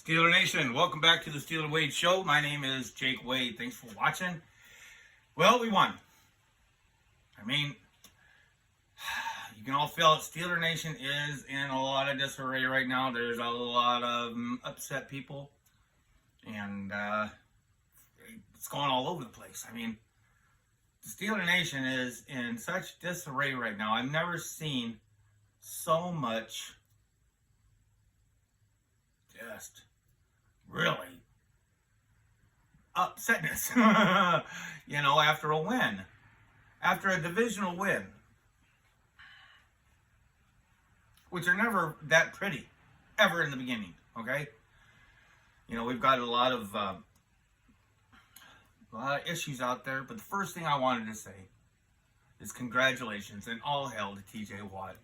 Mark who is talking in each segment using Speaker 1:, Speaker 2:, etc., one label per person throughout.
Speaker 1: Steeler Nation, welcome back to the Steeler Wade Show. My name is Jake Wade. Thanks for watching. Well, we won. I mean, you can all feel it. Steeler Nation is in a lot of disarray right now. There's a lot of upset people, and it's going all over the place. I mean, the Steeler Nation is in such disarray right now. I've never seen so much just really upsetness, after a win, after a divisional win, which are never that pretty, ever in the beginning, okay? We've got a lot of issues out there, but the first thing I wanted to say is congratulations and all hail to T.J. Watt.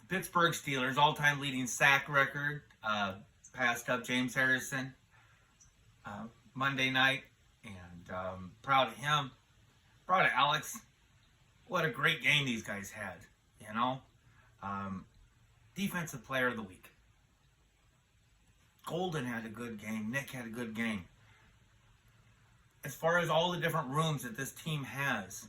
Speaker 1: The Pittsburgh Steelers, all-time leading sack record, passed up James Harrison Monday night, and proud of him, proud of Alex. What a great game these guys had, Defensive player of the week. Golden had a good game. Nick had a good game. As far as all the different rooms that this team has,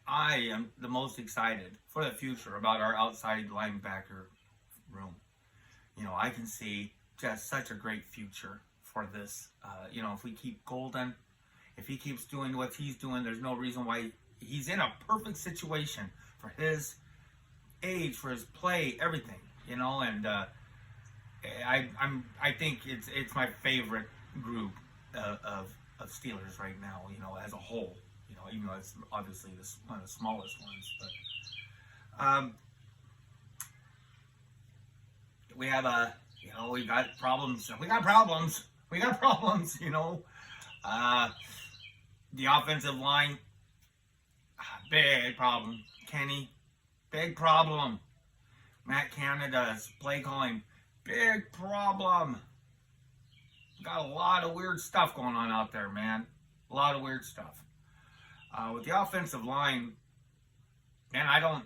Speaker 1: I am the most excited for the future about our outside linebacker room. I can see just such a great future for this. If we keep Golden, if he keeps doing what he's doing, there's no reason why he's in a perfect situation for his age, for his play, everything. And I think it's my favorite group of Steelers right now. As a whole. Even though it's obviously one of the smallest ones, but we have we got problems. The offensive line, big problem. Kenny, big problem. Matt Canada's play calling, big problem. Got a lot of weird stuff going on out there, man. A lot of weird stuff. With the offensive line, man, I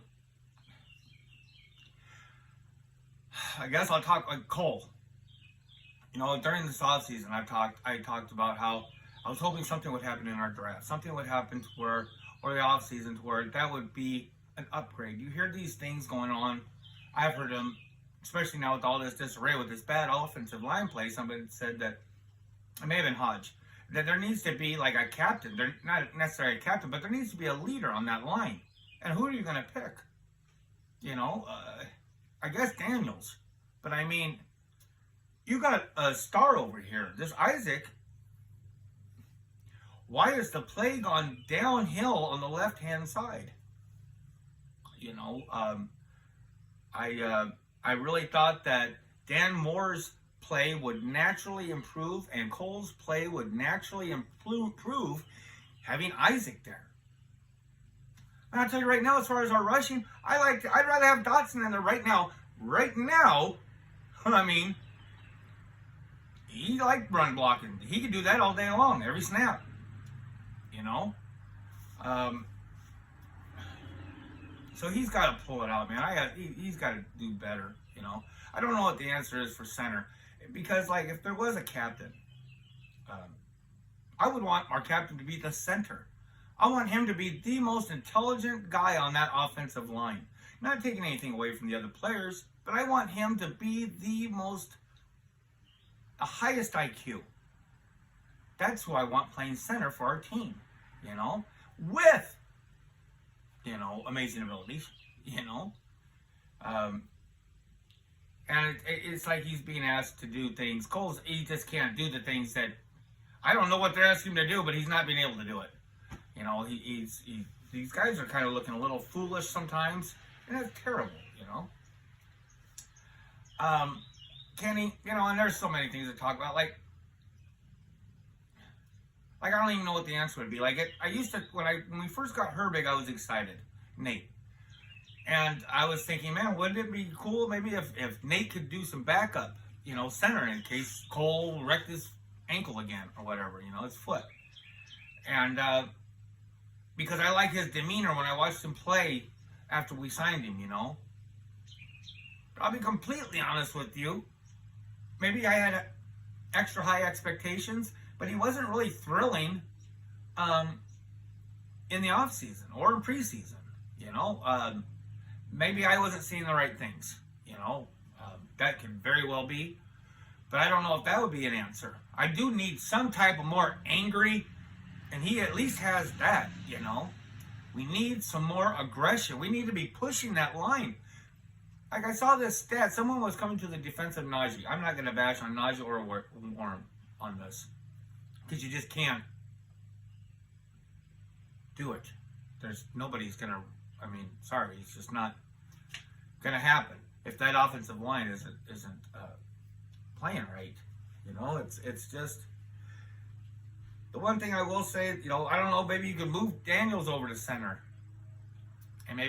Speaker 1: guess I'll talk like Cole. During this offseason, I talked about how I was hoping something would happen in our draft. Something would happen or the offseason to where that would be an upgrade. You hear these things going on. I've heard them, especially now with all this disarray, with this bad offensive line play. Somebody said that, it may have been Hodge, that there needs to be like a captain. They're not necessarily a captain, but there needs to be a leader on that line. And who are you going to pick? I guess Daniels. But I mean, you got a star over here. This Isaac, why has the play gone downhill on the left-hand side? I really thought that Dan Moore's play would naturally improve and Cole's play would naturally improve having Isaac there. And I'll tell you right now, as far as our rushing, I'd rather have Dotson in there right now. Right now, I mean, he liked run blocking. He could do that all day long, every snap. So he's got to pull it out, man. He's got to do better. I don't know what the answer is for center. Because, if there was a captain, I would want our captain to be the center. I want him to be the most intelligent guy on that offensive line. Not taking anything away from the other players, but I want him to be the highest IQ. That's who I want playing center for our team, with, amazing abilities, And it's like he's being asked to do things. He just can't do the things that, I don't know what they're asking him to do, but he's not being able to do it. These guys are kind of looking a little foolish sometimes, and that's terrible, Kenny, and there's so many things to talk about. Like I don't even know what the answer would be. I used to, when we first got Herbig, I was excited. Nate. And I was thinking, man, wouldn't it be cool maybe if Nate could do some backup, center in case Cole wrecked his ankle again or whatever, his foot. And because I like his demeanor when I watched him play after we signed him, I'll be completely honest with you. Maybe I had extra high expectations, but he wasn't really thrilling in the offseason or in preseason. Maybe I wasn't seeing the right things. That could very well be. But I don't know if that would be an answer. I do need some type of more angry, and he at least has that, We need some more aggression. We need to be pushing that line. Like I saw this stat, someone was coming to the defense of Najee. I'm not going to bash on Najee or Warren on this, because you just can't do it. Nobody's going to, sorry, it's just not going to happen if that offensive line isn't playing right. It's just the one thing I will say. I don't know. Maybe you could move Daniels over to center, and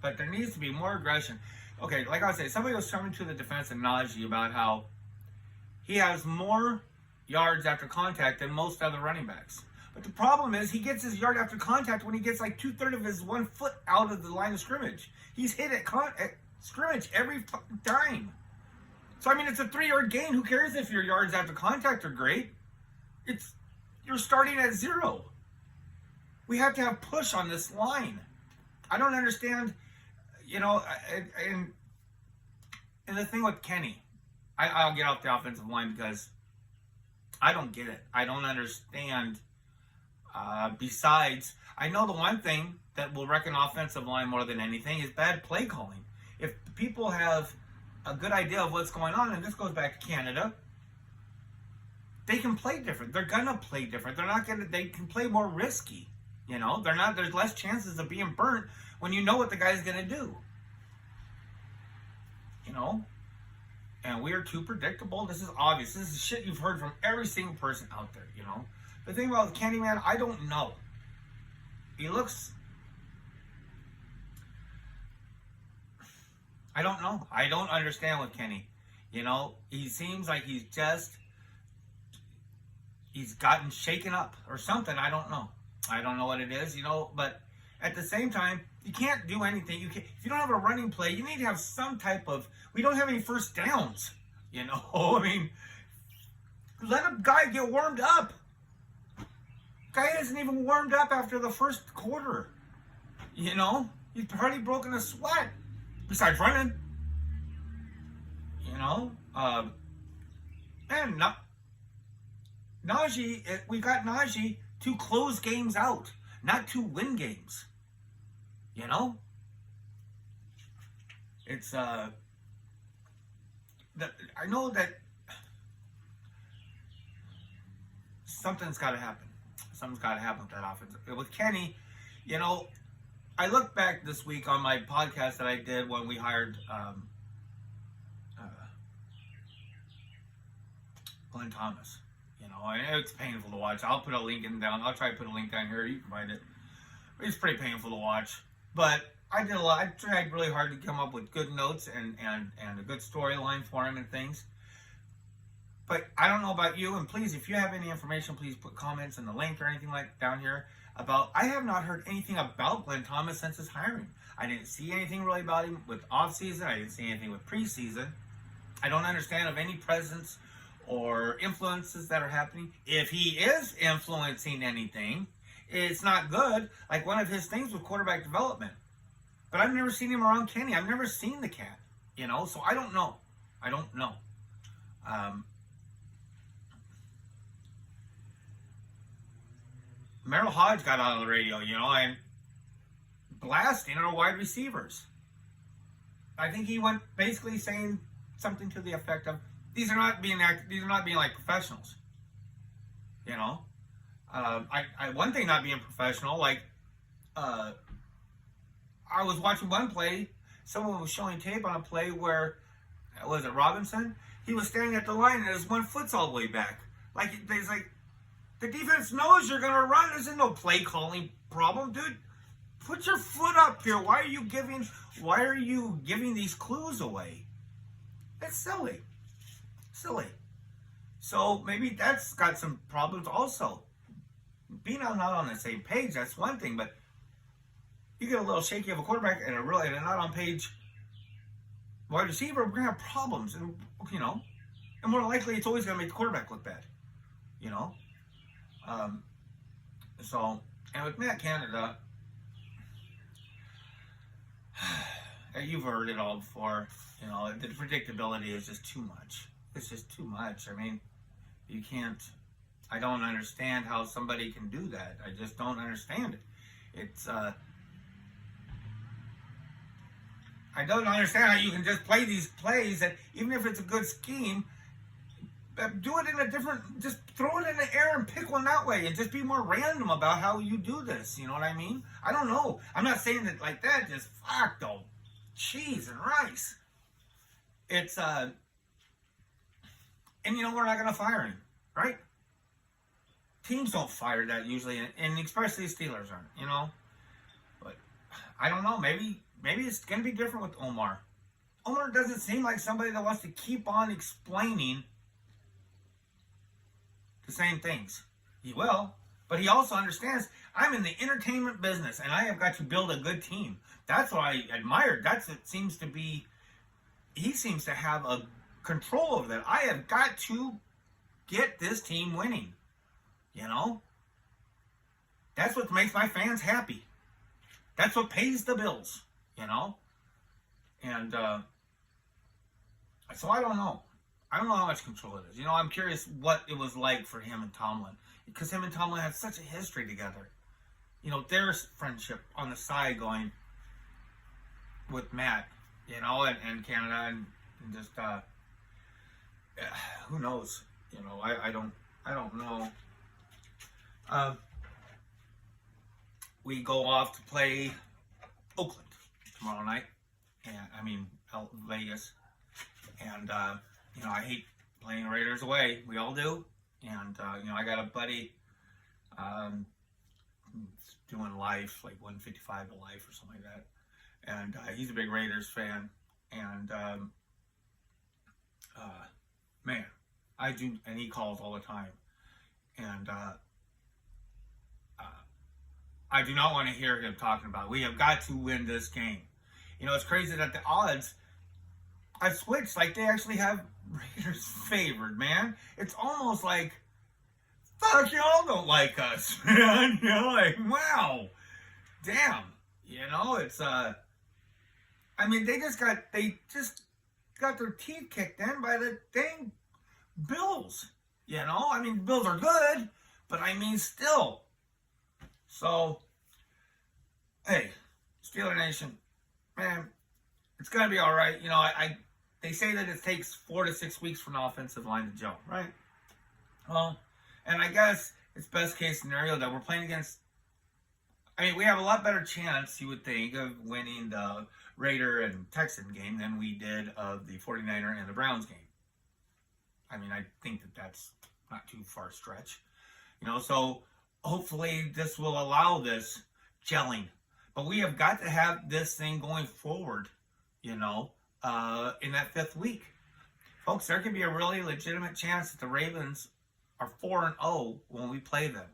Speaker 1: but there needs to be more aggression. Okay, like I was saying, somebody was coming to the defense of Najee about how he has more yards after contact than most other running backs. But the problem is he gets his yard after contact when he gets like 2/3 of his 1 foot out of the line of scrimmage. He's hit at scrimmage every time. So, it's a 3-yard gain. Who cares if your yards after contact are great? You're starting at 0. We have to have push on this line. I don't understand, and the thing with Kenny, I'll get off the offensive line because I don't get it. I don't understand. Besides, I know the one thing that will wreck an offensive line more than anything is bad play calling. If people have a good idea of what's going on, and this goes back to Canada, they can play different. They're gonna play different. They can play more risky. There's less chances of being burnt when you know what the guy's gonna do. And we are too predictable. This is obvious. This is shit you've heard from every single person out there, The thing about Candyman, I don't know. He looks... I don't know. I don't understand with Kenny. He seems like he's gotten shaken up or something. I don't know. I don't know what it is, but at the same time, you can't do anything. If you don't have a running play, you need to have some type of... We don't have any first downs, let a guy get warmed up. Guy isn't even warmed up after the first quarter. He's hardly broken a sweat. Besides running. And Najee, we got Najee to close games out, not to win games. It's I know that something's got to happen. Something's got to happen with that offense. With Kenny, I look back this week on my podcast that I did when we hired Glenn Thomas. It's painful to watch. I'll put a link down. I'll try to put a link down here. You can find it. It's pretty painful to watch. But I did a lot. I tried really hard to come up with good notes and a good storyline for him and things. But I don't know about you, and please, if you have any information, please put comments in the link or anything like down here about. I have not heard anything about Glenn Thomas since his hiring. I didn't see anything really about him with offseason. I didn't see anything with preseason. I don't understand of any presence or influences that are happening. If he is influencing anything, it's not good. Like one of his things with quarterback development. But I've never seen him around Kenny. I've never seen the cat, so I don't know. Merrill Hodge got on the radio, and blasting our wide receivers. I think he went basically saying something to the effect of, these are not being like professionals. One thing not being professional, like I was watching one play, someone was showing tape on a play where, was it Robinson? He was standing at the line and his 1 foot's all the way back. The defense knows you're going to run. There's no play calling problem, dude. Put your foot up here. Why are you giving these clues away? That's silly. So maybe that's got some problems also. Being not on the same page, that's one thing, but you get a little shaky of a quarterback and not on page wide receiver, we're going to have problems. And, and more likely it's always going to make the quarterback look bad. And with Matt Canada, you've heard it all before. The predictability is just too much. It's just too much. I mean, you can't. I don't understand how somebody can do that. I just don't understand it. I don't understand how you can just play these plays that, even if it's a good scheme, do it in a different, just throw it in the air and pick one that way and just be more random about how you do this. You know what I mean? I don't know. I'm not saying that like that, just fuck though. Cheese and rice. It's, and we're not going to fire him, right? Teams don't fire that usually, and especially Steelers aren't, But I don't know. Maybe it's going to be different with Omar. Omar doesn't seem like somebody that wants to keep on explaining the same things. He will, but he also understands I'm in the entertainment business, and I have got to build a good team. That's what I admire. He seems to have a control over that. I have got to get this team winning. That's what makes my fans happy. That's what pays the bills. And so I don't know. I don't know how much control it is. I'm curious what it was like for him and Tomlin, because him and Tomlin had such a history together. Their friendship on the side going with Matt, and Canada, and just who knows? I don't know. We go off to play Oakland tomorrow night, and Vegas, and I hate playing Raiders away. We all do, and I got a buddy doing life, like 155 to life or something like that, and he's a big Raiders fan, and man, I do, and he calls all the time, and I do not want to hear him talking about, we have got to win this game. It's crazy that the odds, I've switched, like they actually have Raiders favored, man. It's almost like, fuck, y'all don't like us, man. Like, wow. Damn. It's, they just got their teeth kicked in by the dang Bills. The Bills are good, but still. So, hey, Steeler Nation, man, it's going to be all right. They say that it takes 4 to 6 weeks for an offensive line to gel, right? Well, and I guess it's best case scenario that we're playing against, we have a lot better chance, you would think, of winning the Raider and Texan game than we did of the 49er and the Browns game. I think that that's not too far a stretch. So hopefully this will allow this gelling. But we have got to have this thing going forward, in that fifth week. Folks, there could be a really legitimate chance that the Ravens are 4-0 when we play them.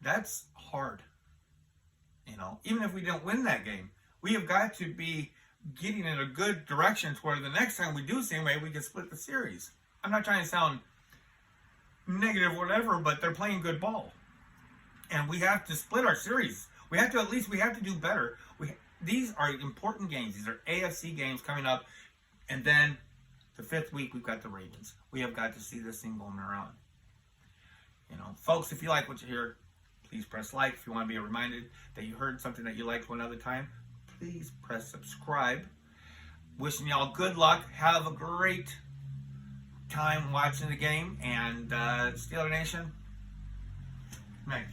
Speaker 1: That's hard. Even if we don't win that game, we have got to be getting in a good direction to where the next time we do see them, maybe we can split the series. I'm not trying to sound negative or whatever, but they're playing good ball. And we have to split our series. We have to do better. These are important games. These are AFC games coming up. And then the fifth week, we've got the Ravens. We have got to see this thing going around. Folks, if you like what you hear, please press like. If you want to be reminded that you heard something that you liked one other time, please press subscribe. Wishing y'all good luck. Have a great time watching the game. And Steeler Nation, man,